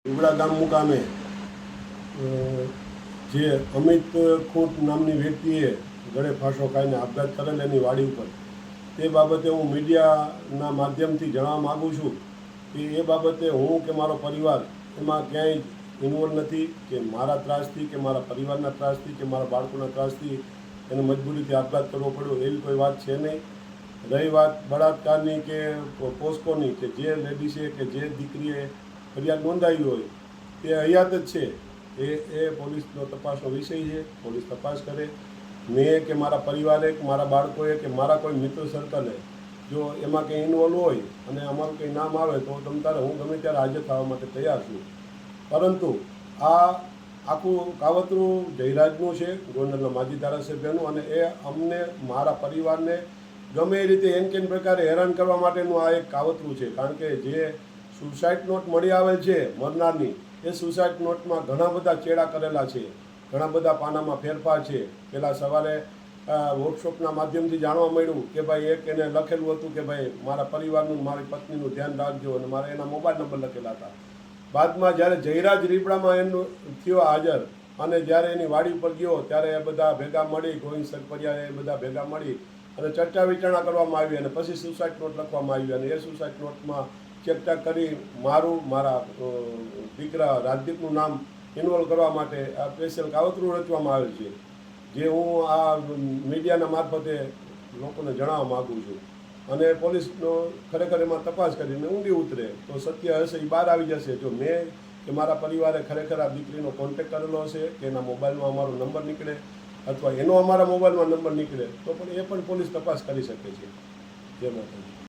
ઉબડા ગામ મુકામે જે અમિત ખૂંટ નામની વ્યક્તિએ ગળે ફાંસો ખાઈને આપઘાત કરેલ એની વાડી ઉપર તે બાબતે હું મીડિયાના માધ્યમથી જણાવવા માગું છું કે એ બાબતે હું કે મારો પરિવાર એમાં ક્યાંય ઇન્વોલ્વ નથી કે મારા ત્રાસથી કે મારા પરિવારના ત્રાસથી કે મારા બાળકોના ત્રાસથી એને મજબૂરીથી આપઘાત કરવો પડ્યો એવી કોઈ વાત છે નહીં. રહી વાત બળાત્કારની કે પોસ્કોની કે જે લેડીસે કે જે દીકરીએ ફરિયાદ નોંધાવી હોય તે હયાત જ છે. એ પોલીસનો તપાસનો વિષય છે. પોલીસ તપાસ કરે. મેં કે મારા પરિવારે કે મારા બાળકોએ કે મારા કોઈ મિત્ર સર્કલે જો એમાં કંઈ ઇન્વોલ્વ હોય અને અમારું કંઈ નામ આવે તો તમ તારે હું ગમે ત્યારે હાજર થવા માટે તૈયાર છું. પરંતુ આ આખું કાવતરું જયરાજનું છે, ગોંડલના માજી ધારાસભ્યનું, અને એ અમને મારા પરિવારને ગમે એ રીતે એન કેન પ્રકારે હેરાન કરવા માટેનું આ એક કાવતરું છે. કારણ કે જે સુસાઇડ નોટ મળી આવેલ છે મરનારની, એ સુસાઇડ નોટમાં ઘણા બધા ચેડા કરેલા છે, ઘણા બધા પાનામાં ફેરફાર છે. પહેલાં સવારે વર્કશોપના માધ્યમથી જાણવા મળ્યું કે ભાઈ એક એને લખેલું હતું કે ભાઈ મારા પરિવારનું મારી પત્નીનું ધ્યાન રાખજો, અને મારા એના મોબાઈલ નંબર લખેલા હતા. બાદમાં જ્યારે જયરાજ રીપડામાં એનું થયો હાજર અને જ્યારે એની વાડી ઉપર ગયો ત્યારે એ બધા ભેગા મળી, ગોવિંદ સરપરિયા એ બધા ભેગા મળી અને ચર્ચા વિચારણા કરવામાં આવી અને પછી સુસાઇડ નોટ લખવામાં આવી. અને એ સુસાઇડ નોટમાં ચર્ચા કરી મારા દીકરા રાજદીપનું નામ ઇન્વોલ્વ કરવા માટે આ સ્પેશિયલ કાવતરું રચવામાં આવેલ છે, જે હું આ મીડિયાના મારફતે લોકોને જણાવવા માગું છું. અને પોલીસનો ખરેખર એમાં તપાસ કરીને ઊંડી ઉતરે તો સત્ય હશે એ બહાર આવી જશે. જો મેં કે મારા પરિવારે ખરેખર આ દીકરીનો કોન્ટેક્ટ કરેલો હશે કે એના મોબાઈલમાં અમારો નંબર નીકળે અથવા એનો અમારા મોબાઈલમાં નંબર નીકળે તો પણ એ પણ પોલીસ તપાસ કરી શકે છે. જય માતાજી.